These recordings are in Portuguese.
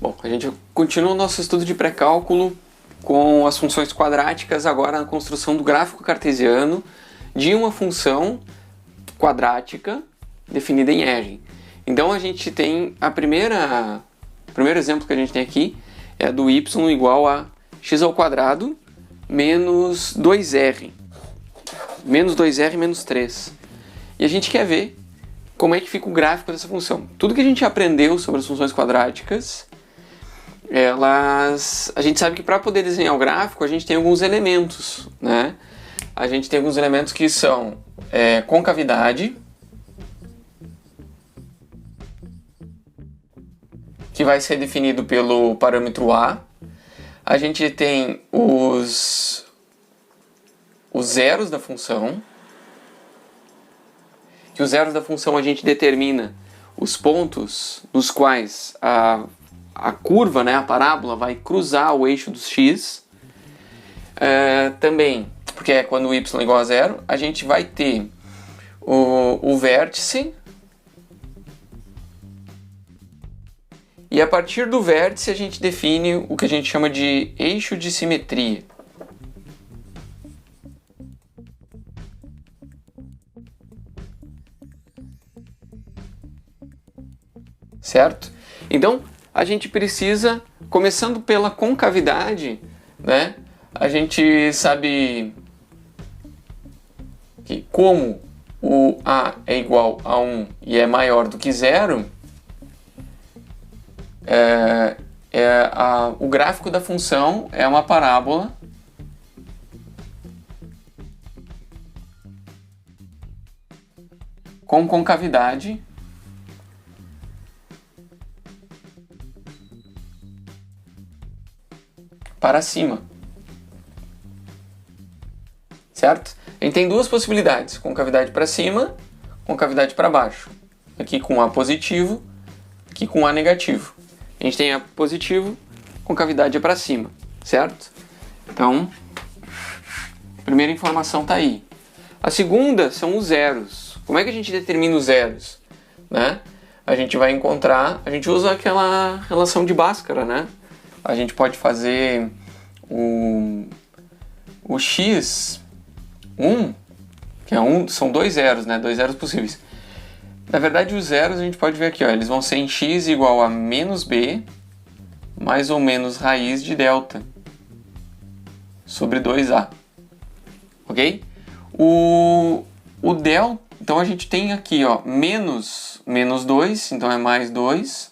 Bom, a gente continua o nosso estudo de pré-cálculo com as funções quadráticas, agora na construção do gráfico cartesiano de uma função quadrática definida em R. Então a gente tem o primeiro exemplo que a gente tem aqui é do y igual a x ao quadrado menos 2r. Menos 2r menos 3. E a gente quer ver como é que fica o gráfico dessa função. Tudo que a gente aprendeu sobre as funções quadráticas, a gente sabe que para poder desenhar o gráfico a gente tem alguns elementos, né? A gente tem alguns elementos que são concavidade, que vai ser definido pelo parâmetro A. A gente tem os zeros da função, que os zeros da função a gente determina os pontos nos quais a curva, né, a parábola, vai cruzar o eixo dos x. Também, porque é quando o y é igual a zero, a gente vai ter o vértice. E a partir do vértice a gente define o que a gente chama de eixo de simetria. Certo? Então, a gente precisa, começando pela concavidade, né? A gente sabe que como o A é igual a 1 e é maior do que 0, o gráfico da função é uma parábola com concavidade para cima. Certo? A gente tem duas possibilidades, concavidade para cima, concavidade para baixo. Aqui com A positivo, aqui com A negativo. A gente tem A positivo, concavidade é para cima, certo? Então, a primeira informação está aí. A segunda são os zeros. Como é que a gente determina os zeros? Né? A gente vai encontrar, a gente usa aquela relação de Bhaskara, né? A gente pode fazer o x1, que é são dois zeros, né? Dois zeros possíveis. Na verdade, os zeros a gente pode ver aqui, ó, eles vão ser em x igual a menos b mais ou menos raiz de delta sobre 2a. Ok? O delta, então a gente tem aqui, ó, menos 2, então é mais 2,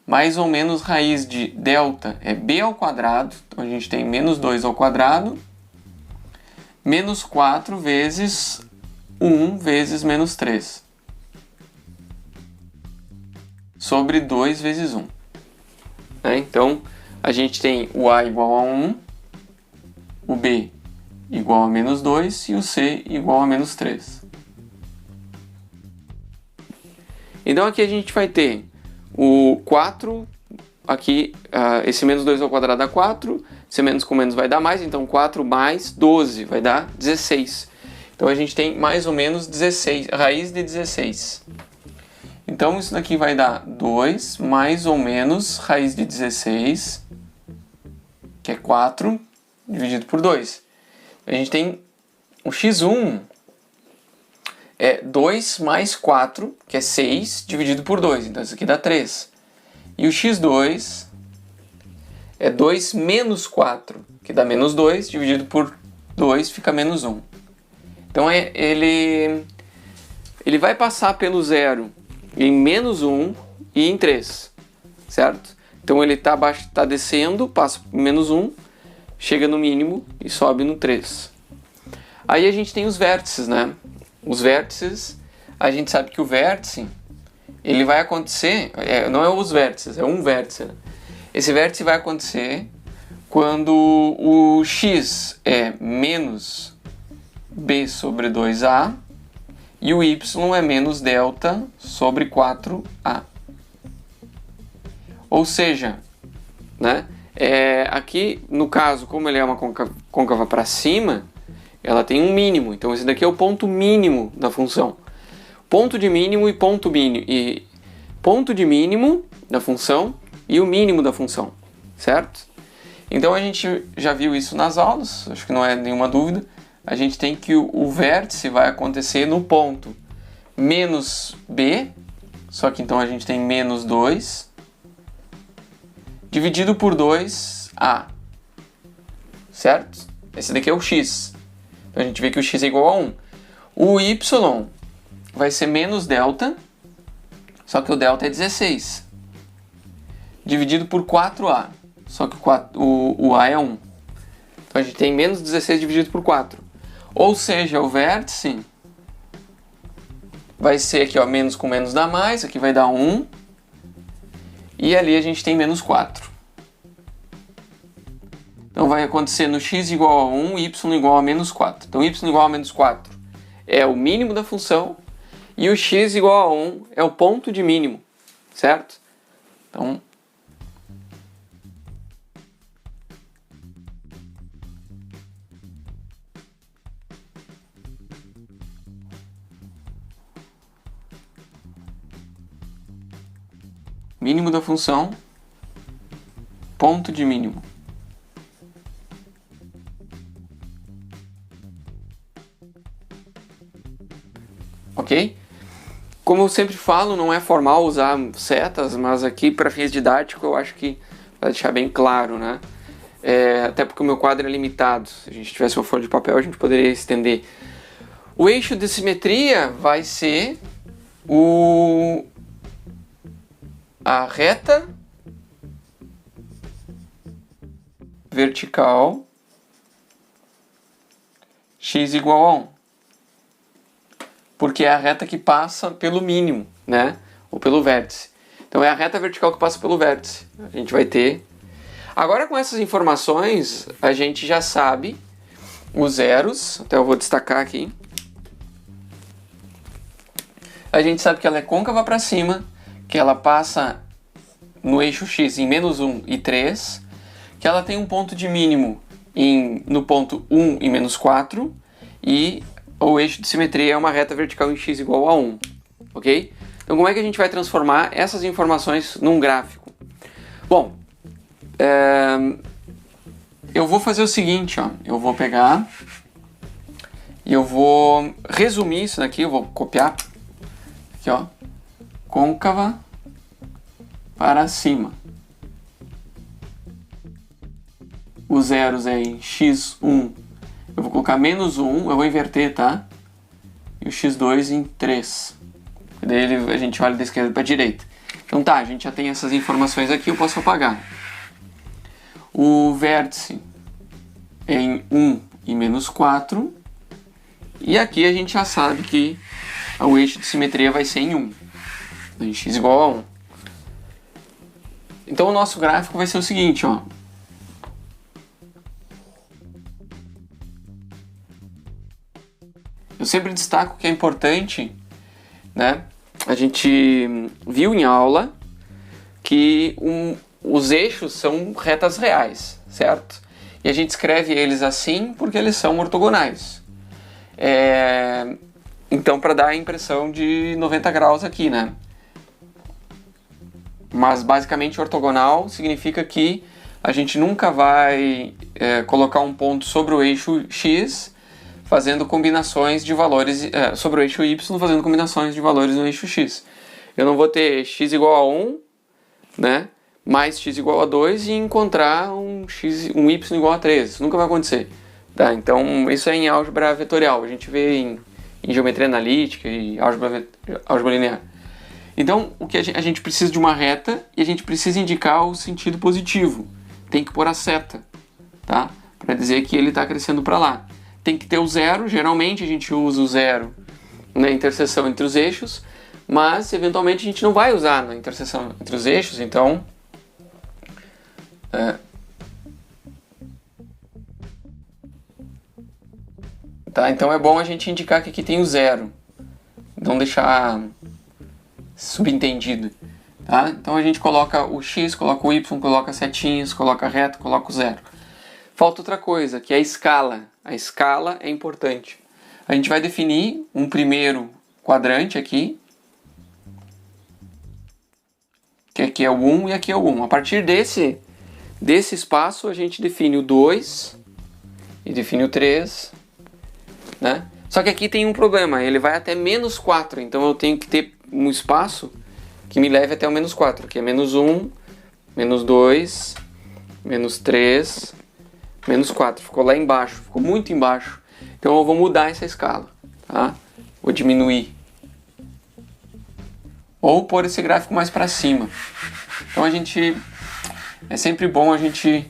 mais ou menos raiz de delta é b ao quadrado, então a gente tem menos 2 ao quadrado, menos 4 vezes 1 vezes menos 3. Sobre 2 vezes 1. Então, a gente tem o A igual a 1, o B igual a menos 2 e o C igual a menos 3. Então, aqui a gente vai ter o 4, aqui esse menos 2 ao quadrado dá 4, esse menos com menos vai dar mais, então 4 mais 12 vai dar 16. Então, a gente tem mais ou menos 16, raiz de 16. Então, isso daqui vai dar 2 mais ou menos raiz de 16, que é 4, dividido por 2. A gente tem o x1 é 2 mais 4, que é 6, dividido por 2. Então, isso aqui dá 3. E o x2 é 2 menos 4, que dá menos 2, dividido por 2, fica menos 1. Então, ele vai passar pelo zero em menos 1 e em 3, certo? Então ele está descendo, passa por menos 1, chega no mínimo e sobe no 3. Aí a gente tem os vértices, né? Os vértices, a gente sabe que o vértice, ele vai acontecer, não é os vértices, é um vértice, né? Esse vértice vai acontecer quando o x é menos b sobre 2a, e o y é menos delta sobre 4a. Ou seja, né, aqui no caso, como ele é uma côncava para cima, ela tem um mínimo. Então esse daqui é o ponto mínimo da função. Ponto de mínimo e ponto de mínimo da função e o mínimo da função, certo? Então a gente já viu isso nas aulas, acho que não é nenhuma dúvida. A gente tem que o vértice vai acontecer no ponto menos b, só que então a gente tem menos 2, dividido por 2a, certo? Esse daqui é o x. Então a gente vê que o x é igual a 1. O y vai ser menos delta, só que o delta é 16, dividido por 4a, só que o a é 1. Então a gente tem menos 16 dividido por 4. Ou seja, o vértice vai ser aqui, ó, menos com menos dá mais, aqui vai dar 1. E ali a gente tem menos 4. Então vai acontecer no x igual a 1, y igual a menos 4. Então y igual a menos 4 é o mínimo da função e o x igual a 1 é o ponto de mínimo, certo? Então, mínimo da função, ponto de mínimo. Ok? Como eu sempre falo, não é formal usar setas, mas aqui para fins didáticos eu acho que vai deixar bem claro, né? Até porque o meu quadro é limitado. Se a gente tivesse uma folha de papel, a gente poderia estender. O eixo de simetria vai ser a reta vertical x igual a 1. Porque é a reta que passa pelo mínimo, né? Ou pelo vértice. Então é a reta vertical que passa pelo vértice. A gente vai ter... Agora com essas informações, a gente já sabe os zeros. Até eu vou destacar aqui. A gente sabe que ela é côncava para cima, que ela passa no eixo x em menos 1 e 3, que ela tem um ponto de mínimo no ponto 1 e menos 4, e o eixo de simetria é uma reta vertical em x igual a 1, ok? Então como é que a gente vai transformar essas informações num gráfico? Bom, eu vou fazer o seguinte, ó, eu vou pegar e eu vou resumir isso daqui, eu vou copiar, aqui ó, côncava para cima. Os zeros é em x1, eu vou colocar menos 1, eu vou inverter, tá? E o x2 em 3. Daí a gente olha da esquerda para a direita. Então tá, a gente já tem essas informações aqui, eu posso apagar. O vértice é em 1 e menos 4. E aqui a gente já sabe que o eixo de simetria vai ser em 1. Em x igual a 1. Então o nosso gráfico vai ser o seguinte, ó. Eu sempre destaco que é importante, né? A gente viu em aula que os eixos são retas reais, certo? E a gente escreve eles assim porque eles são ortogonais. Então, para dar a impressão de 90 graus aqui, né? Mas basicamente ortogonal significa que a gente nunca vai colocar um ponto sobre o eixo x fazendo combinações de valores sobre o eixo y, fazendo combinações de valores no eixo x. Eu não vou ter x igual a 1, né, mais x igual a 2 e encontrar um y igual a 3. Isso nunca vai acontecer. Tá? Então isso é em álgebra vetorial. A gente vê em geometria analítica e álgebra linear. Então o que a gente precisa de uma reta e a gente precisa indicar o sentido positivo. Tem que pôr a seta, tá? Para dizer que ele está crescendo para lá. Tem que ter o zero, geralmente a gente usa o zero na interseção entre os eixos, mas eventualmente a gente não vai usar na interseção entre os eixos, então então é bom a gente indicar que aqui tem o zero, não deixar subentendido, tá? Então a gente coloca o x, coloca o y, coloca setinhas, coloca a reta, coloca o zero. Falta outra coisa, que é a escala. A escala é importante. A gente vai definir um primeiro quadrante aqui. que aqui é o 1 e aqui é o 1. A partir desse espaço, a gente define o 2 e define o 3, né? Só que aqui tem um problema, ele vai até menos 4, então eu tenho que ter um espaço que me leve até o menos 4, que é menos 1, menos 2, menos 3, menos 4. Ficou lá embaixo, ficou muito embaixo. Então eu vou mudar essa escala, tá? Vou diminuir. Ou pôr esse gráfico mais para cima. Então é sempre bom a gente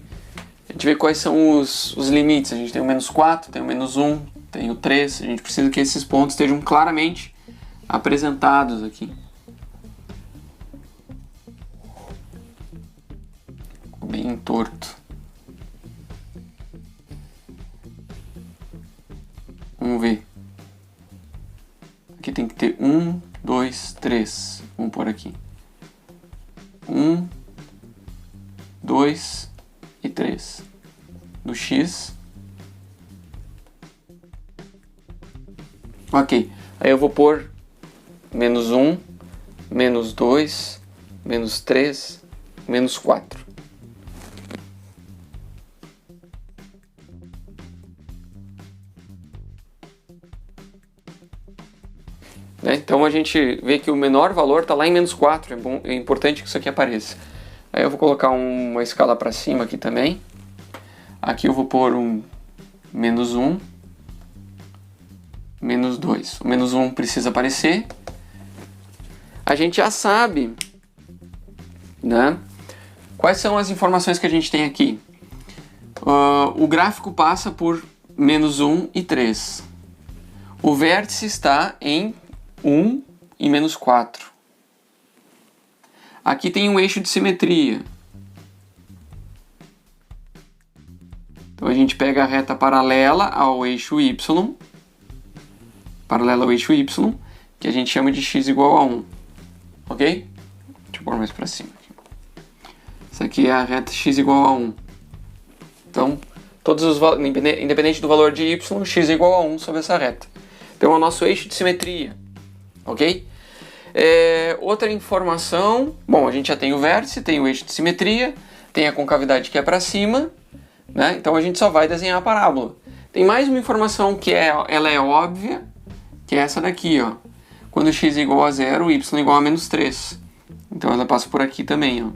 ver quais são os limites. A gente tem o menos 4, tem o menos 1, tem o 3. A gente precisa que esses pontos estejam claramente apresentados aqui. Ficou bem torto. Vamos ver. Aqui tem que ter 1, 2, 3. Vamos pôr aqui. 1, 2 e 3. Do x. Ok. Aí eu vou pôr menos 1, menos 2, menos 3, menos 4. Então a gente vê que o menor valor está lá em menos 4, é importante que isso aqui apareça. Aí eu vou colocar uma escala para cima aqui também. Aqui eu vou pôr um menos 1, menos 2. O menos 1 precisa aparecer. A gente já sabe, né, quais são as informações que a gente tem aqui. O gráfico passa por menos 1 e 3. O vértice está em 1 e menos 4. Aqui tem um eixo de simetria. Então a gente pega a reta paralela ao eixo y, que a gente chama de x igual a 1. Ok? Deixa eu pôr mais para cima aqui. Essa aqui é a reta x igual a 1. Então, independente do valor de y, x é igual a 1 sobre essa reta. Então é o nosso eixo de simetria. Ok? Outra informação, bom, a gente já tem o vértice, tem o eixo de simetria, tem a concavidade que é para cima, né? Então a gente só vai desenhar a parábola. Tem mais uma informação que ela é óbvia, que é essa daqui, ó. Quando x é igual a 0, y é igual a menos 3. Então ela passa por aqui também, ó.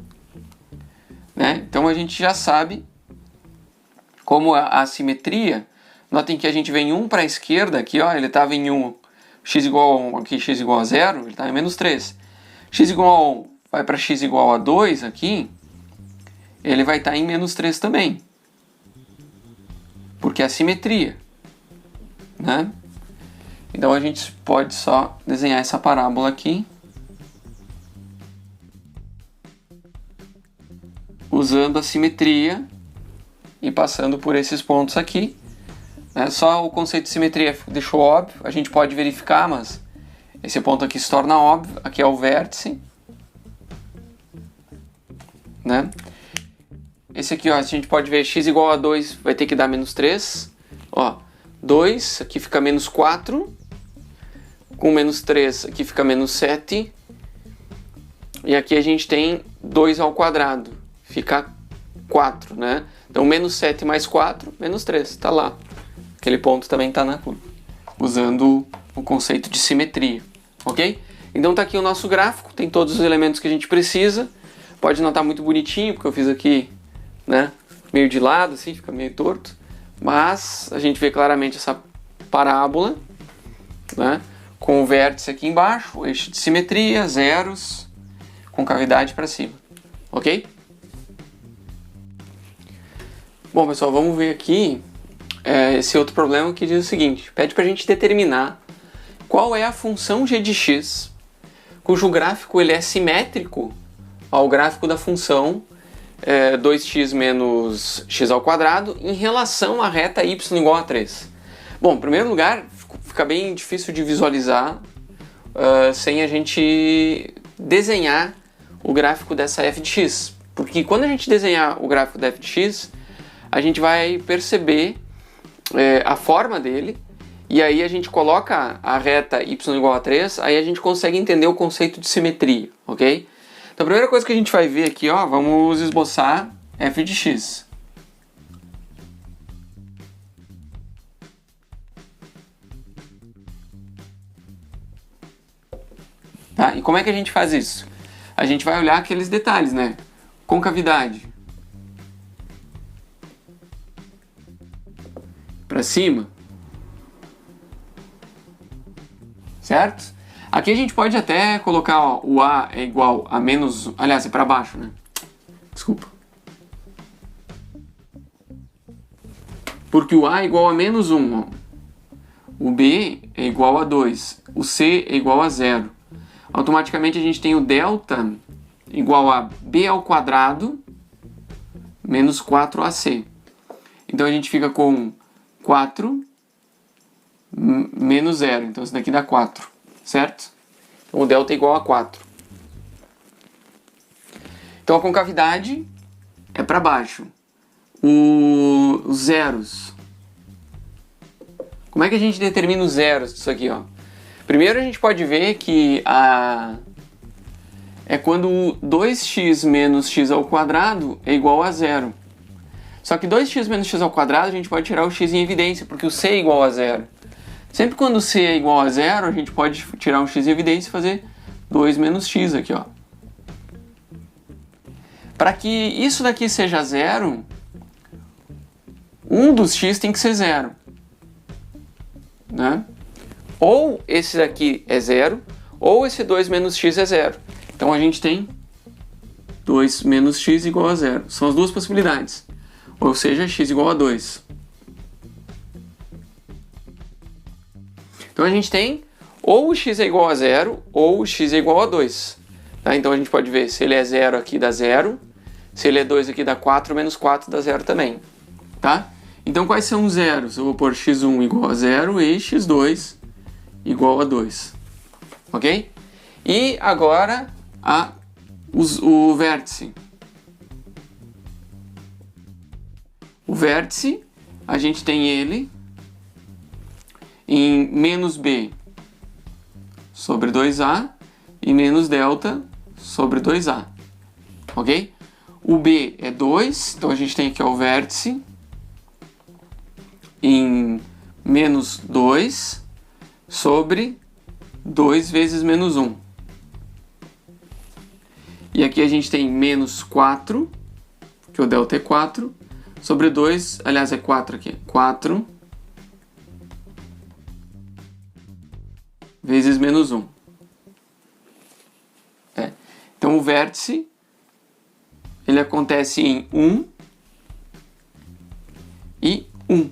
Né? Então a gente já sabe como a simetria. Notem que a gente vem 1 para a esquerda aqui, ó, ele estava em 1. X igual a 1, aqui x igual a 0, ele está em menos 3. X igual a 1 vai para x igual a 2 aqui, ele vai estar em menos 3 também. Porque é a simetria, né? Então a gente pode só desenhar essa parábola aqui, usando a simetria e passando por esses pontos aqui. Só o conceito de simetria deixou óbvio, a gente pode verificar, mas esse ponto aqui se torna óbvio. Aqui é o vértice, né? Esse aqui, ó, a gente pode ver x igual a 2 vai ter que dar menos 3. Ó, 2, aqui fica menos 4. Com menos 3, aqui fica menos 7. E aqui a gente tem 2 ao quadrado, fica 4, né? Então menos 7 mais 4, menos 3, está lá. Aquele ponto também está na curva, usando o conceito de simetria, ok? Então está aqui o nosso gráfico, tem todos os elementos que a gente precisa. Pode não estar muito bonitinho, porque eu fiz aqui, né, meio de lado, assim, fica meio torto. Mas a gente vê claramente essa parábola, né, com o vértice aqui embaixo, o eixo de simetria, zeros, concavidade para cima, ok? Bom, pessoal, vamos ver aqui esse outro problema que diz o seguinte: pede para a gente determinar qual é a função g de x cujo gráfico ele é simétrico ao gráfico da função 2x menos x ao quadrado em relação à reta y igual a 3. Bom, em primeiro lugar, fica bem difícil de visualizar sem a gente desenhar o gráfico dessa f de x. Porque quando a gente desenhar o gráfico da f de x, a gente vai perceber a forma dele, e aí a gente coloca a reta y igual a 3, aí a gente consegue entender o conceito de simetria, ok? Então a primeira coisa que a gente vai ver aqui, ó, vamos esboçar f de x. Tá? E como é que a gente faz isso? A gente vai olhar aqueles detalhes, né? Concavidade. Para cima. Certo? Aqui a gente pode até colocar, ó, o A é igual a menos... Aliás, é para baixo, né? Desculpa. Porque o A é igual a menos 1. Ó. O B é igual a 2. O C é igual a 0. Automaticamente a gente tem o delta igual a B ao quadrado menos 4AC. Então a gente fica com 4 menos 0. Então isso daqui dá 4, certo? Então o delta é igual a 4. Então a concavidade é para baixo. Os zeros. Como é que a gente determina os zeros disso aqui, ó? Primeiro a gente pode ver que é quando 2x menos x ao quadrado é igual a 0. Só que 2x menos x ao quadrado a gente pode tirar o x em evidência, porque o c é igual a 0. Sempre quando c é igual a 0, a gente pode tirar um x em evidência e fazer 2 menos x aqui, ó. Para que isso daqui seja 0, um dos x tem que ser 0. Né? Ou esse daqui é 0, ou esse 2 menos x é 0. Então a gente tem 2 menos x igual a 0. São as duas possibilidades. Ou seja, x igual a 2. Então a gente tem ou o x é igual a 0, ou o x é igual a 2. Tá? Então a gente pode ver, se ele é 0 aqui dá 0, se ele é 2 aqui dá 4, menos 4 dá 0 também. Tá? Então quais são os zeros? Eu vou pôr x1 igual a 0 e x2 igual a 2. Ok? E agora o vértice. O vértice, a gente tem ele em menos b sobre 2a e menos delta sobre 2a. Ok? O b é 2, então a gente tem aqui ó, o vértice em menos 2 sobre 2 vezes menos 1. E aqui a gente tem menos 4, que o delta é 4, sobre 2, aliás é 4 aqui, 4 vezes menos 1. Então o vértice, ele acontece em 1 e 1.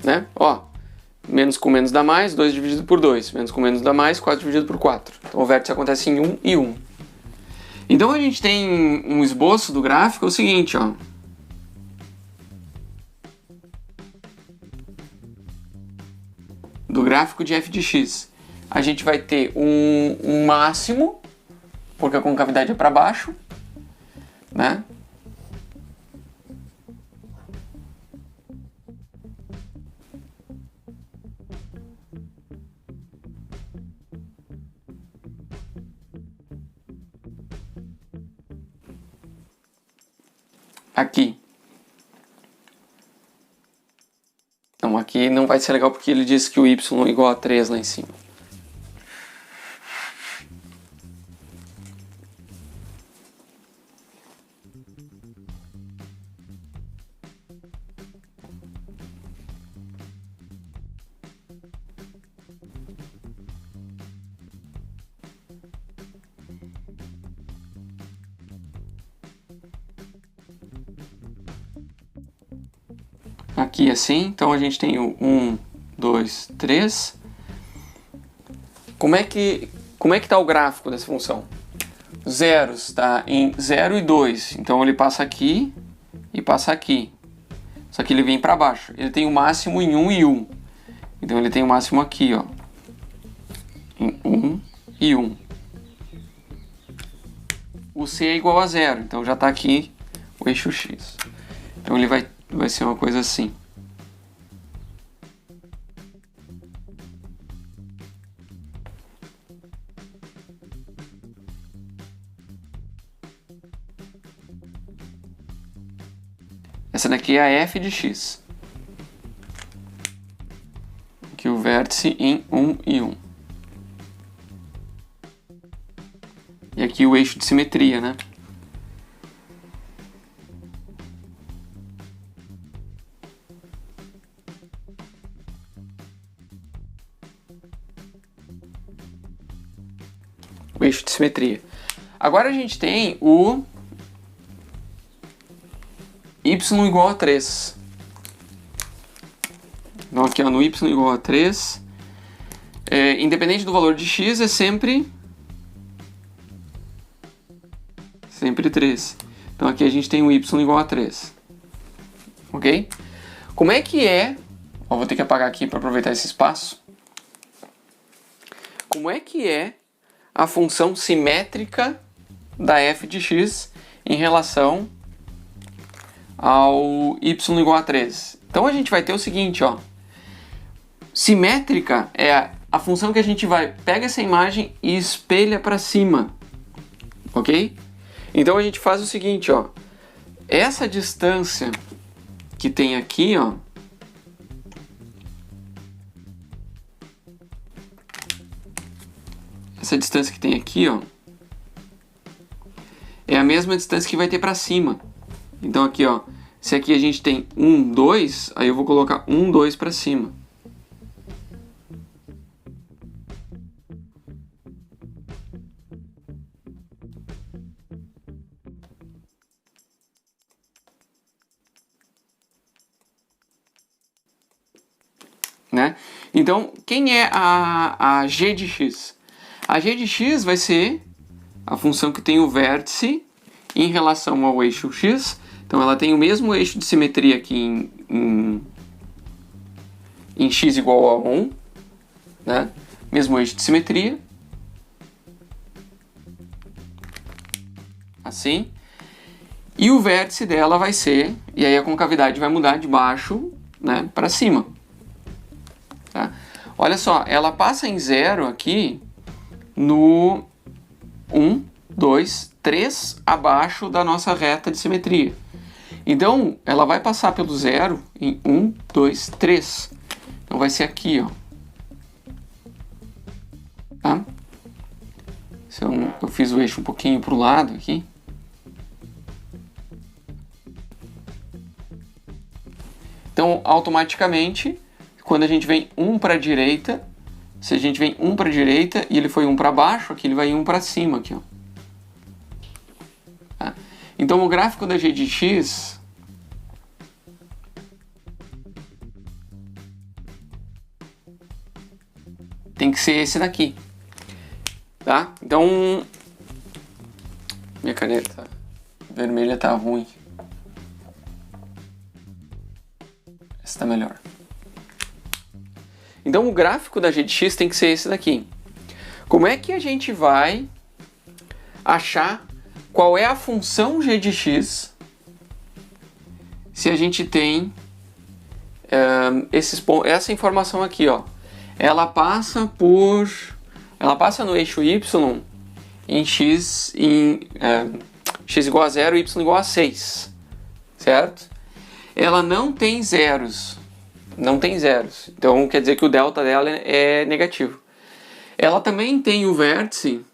Né? Ó, menos com menos dá mais, 2 dividido por 2. Menos com menos dá mais, 4 dividido por 4. Então o vértice acontece em 1 e 1. Então a gente tem um esboço do gráfico, é o seguinte, ó. Do gráfico de f de x. A gente vai ter um máximo, porque a concavidade é para baixo, né? Aqui. Então aqui não vai ser legal porque ele diz que o y é igual a 3 lá em cima. Aqui assim, então a gente tem o 1, 2, 3. Como é que está o gráfico dessa função? Zeros está em 0 e 2, então ele passa aqui e passa aqui. Só que ele vem para baixo. Ele tem o máximo em 1 e 1. Então ele tem o máximo aqui, ó. Em 1 e 1. O c é igual a 0, então já está aqui o eixo x. Então ele vai ser uma coisa assim. Essa daqui é a f de x. Aqui o vértice em 1 e 1. E aqui o eixo de simetria, né? O eixo de simetria. Agora a gente tem o y igual a 3. Então aqui ó, no y igual a 3, independente do valor de x, é sempre 3. Então aqui a gente tem o y igual a 3. Ok? Como é que é... Ó, vou ter que apagar aqui para aproveitar esse espaço. Como é que é a função simétrica da f de x em relação ao y igual a 3? Então a gente vai ter o seguinte, ó. Simétrica é a função que a gente pega essa imagem e espelha para cima. Ok? Então a gente faz o seguinte, ó. Essa distância que tem aqui, ó, essa distância que tem aqui, ó, é a mesma distância que vai ter para cima. Então aqui, ó, se aqui a gente tem 1, 2, aí eu vou colocar 1, 2 para cima. Né? Então, quem é a g de x? A g de x vai ser a função que tem o vértice em relação ao eixo x. Então, ela tem o mesmo eixo de simetria aqui em x igual a 1. Né? Mesmo eixo de simetria. Assim. E o vértice dela vai ser... E aí a concavidade vai mudar de baixo, né, para cima. Tá? Olha só, ela passa em 0 aqui no 1, 2, 3 abaixo da nossa reta de simetria. Então, ela vai passar pelo 0 em 1, 2, 3. Então vai ser aqui, ó. Tá? Se eu fiz o eixo um pouquinho para o lado aqui. Então, automaticamente, quando a gente vem 1 para a direita, se a gente vem 1 para a direita e ele foi 1 para baixo, aqui ele vai 1 para cima. Aqui, ó. Tá? Então, o gráfico da g de x tem que ser esse daqui. Tá? Então, minha caneta vermelha tá ruim. Essa tá melhor. Então o gráfico da g de x tem que ser esse daqui. Como é que a gente vai achar qual é a função g de x se a gente tem essa informação aqui, ó? Ela passa no eixo y em x igual a 0 e y igual a 6, certo? Ela não tem zeros. Não tem zeros. Então quer dizer que o delta dela é negativo. Ela também tem o vértice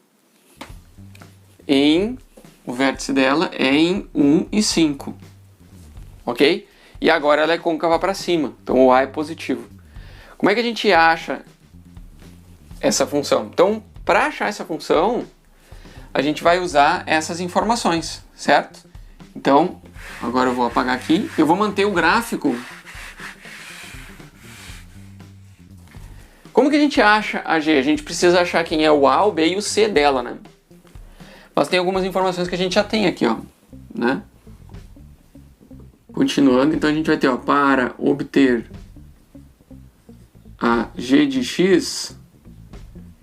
o vértice dela é em 1 e 5. Ok? E agora ela é côncava para cima. Então o A é positivo. Como é que a gente acha essa função? Então, para achar essa função, a gente vai usar essas informações, certo? Então, agora eu vou apagar aqui. Eu vou manter o gráfico. Como que a gente acha a G? A gente precisa achar quem é o A, o B e o C dela, né? Mas tem algumas informações que a gente já tem aqui, ó, né? Continuando, então a gente vai ter, ó, para obter a G de x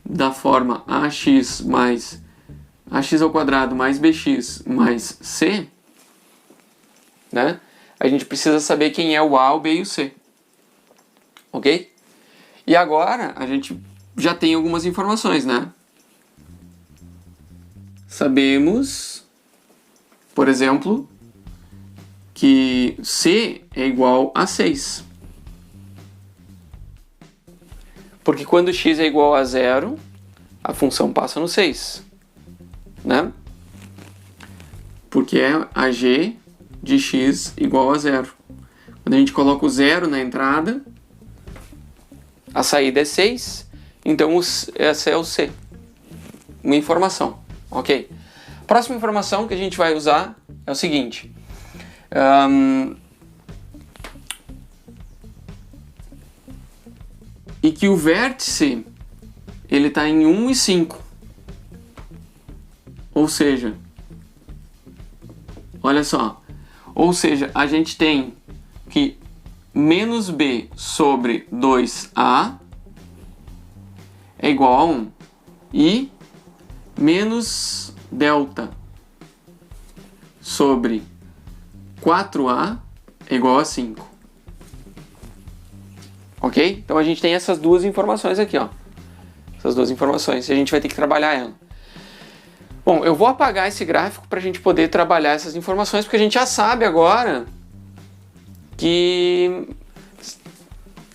da forma ax mais ax ao quadrado mais bx mais c, né? A gente precisa saber quem é o A, o B e o C. Ok? E agora a gente já tem algumas informações, né? Sabemos, por exemplo, que C é igual a 6. Porque quando x é igual a 0, a função passa no 6, né? Porque é a g de x igual a 0. Quando a gente coloca o 0 na entrada, a saída é 6, então essa é o C. Uma informação, ok? Próxima informação que a gente vai usar é o seguinte. E que o vértice ele está em 1 e 5. Ou seja, olha só. Ou seja, a gente tem que menos b sobre 2a é igual a 1. E menos delta sobre 4a é igual a 5. Ok? Então a gente tem essas duas informações aqui, ó. Essas duas informações. E a gente vai ter que trabalhar ela. Bom, eu vou apagar esse gráfico para a gente poder trabalhar essas informações, porque a gente já sabe agora que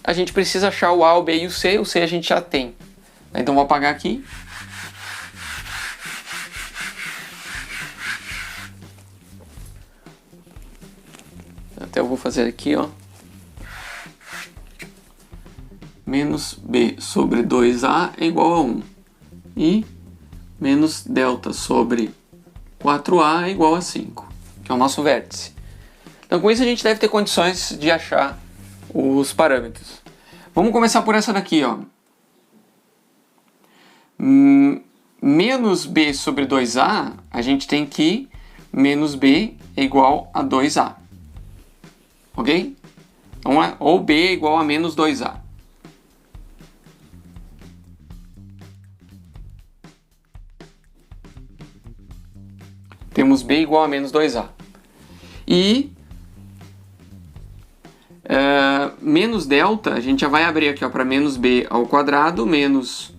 a gente precisa achar o A, o B e o C. O C a gente já tem. Então vou apagar aqui. Até eu vou fazer aqui, ó. Menos b sobre 2a é igual a 1. E menos delta sobre 4a é igual a 5, que é o nosso vértice. Então com isso a gente deve ter condições de achar os parâmetros. Vamos começar por essa daqui, ó. Menos b sobre 2a, a gente tem que menos b é igual a 2a. Ok? Então, ou b é igual a menos 2a. Temos b igual a menos 2a. E menos delta, a gente já vai abrir aqui para menos b ao quadrado, menos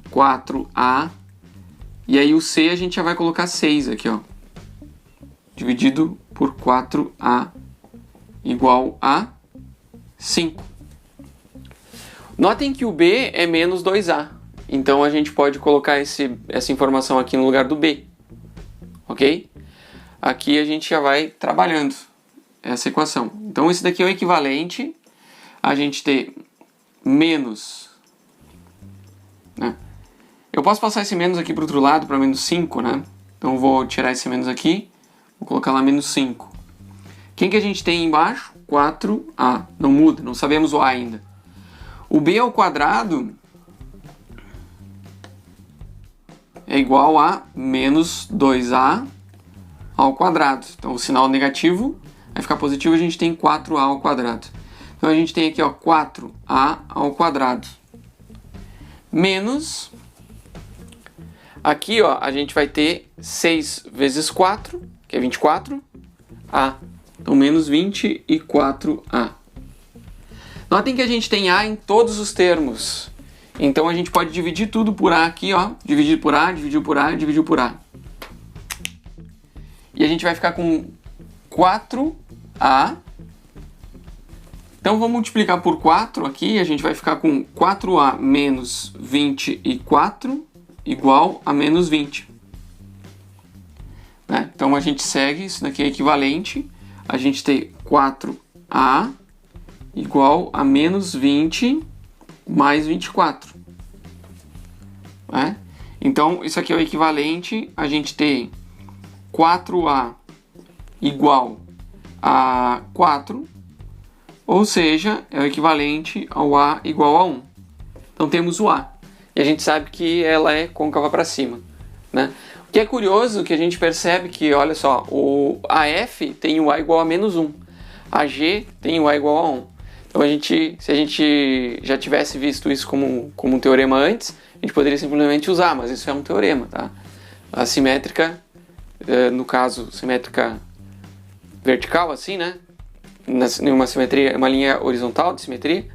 4a. E aí o c a gente já vai colocar 6 aqui, ó. Dividido por 4a igual a 5. Notem que o b é menos 2a. Então a gente pode colocar essa informação aqui no lugar do b. Ok? Aqui a gente já vai trabalhando essa equação. Então esse daqui é o equivalente a gente ter menos, né? Eu posso passar esse menos aqui para o outro lado, para menos 5, né? Então eu vou tirar esse menos aqui, vou colocar lá menos 5. Quem que a gente tem embaixo? 4a. Não muda, não sabemos o a ainda. O b ao quadrado é igual a menos 2a ao quadrado. Então o sinal negativo vai ficar positivo, a gente tem 4a ao quadrado. Então a gente tem aqui, ó, 4a ao quadrado. Menos, aqui, ó, a gente vai ter 6 vezes 4, que é 24a. Então menos 24a. Notem que a gente tem a em todos os termos. Então a gente pode dividir tudo por a aqui, ó. Dividir por a, dividir por a, dividir por a. E a gente vai ficar com 4a. Então vamos multiplicar por 4 aqui. A gente vai ficar com 4a menos 24 igual a menos 20. Né? Então a gente segue, isso daqui é equivalente. A gente tem 4a igual a menos 20 mais 24. Né? Então isso aqui é o equivalente a gente ter 4a igual a 4, ou seja, é o equivalente ao a igual a 1. Então temos o a. E a gente sabe que ela é côncava para cima. Né? O que é curioso que a gente percebe que, olha só, a f tem o a igual a menos 1. A g tem o a igual a 1. Então se a gente já tivesse visto isso como um teorema antes, a gente poderia simplesmente usar, mas isso é um teorema, tá? A simétrica, no caso, simétrica vertical, assim, né? Em uma simetria, uma linha horizontal de simetria,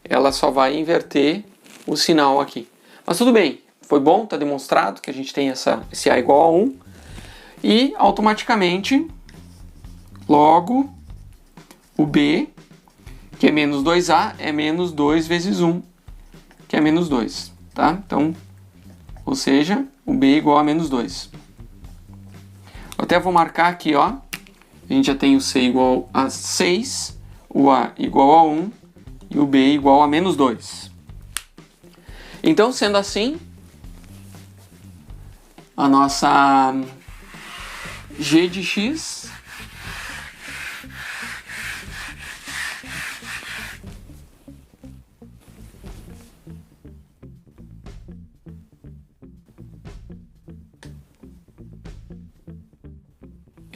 ela só vai inverter o sinal aqui. Mas tudo bem, foi bom, está demonstrado que a gente tem esse a igual a 1, e automaticamente, logo, o B, que é menos 2A, é menos 2 vezes 1, que é menos 2, tá? Então, ou seja, o B é igual a menos 2. Eu até vou marcar aqui, ó. A gente já tem o C igual a 6, o A igual a 1 e o B igual a menos 2. Então, sendo assim, a nossa G de x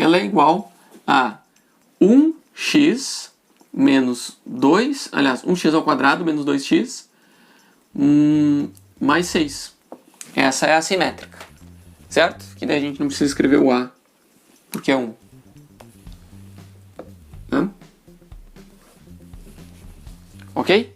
ela é igual a 1x menos 2, aliás, 1x ao quadrado menos 2x mais 6. Essa é a simétrica, certo? Que daí a gente não precisa escrever o A, porque é 1. Tá? Ok?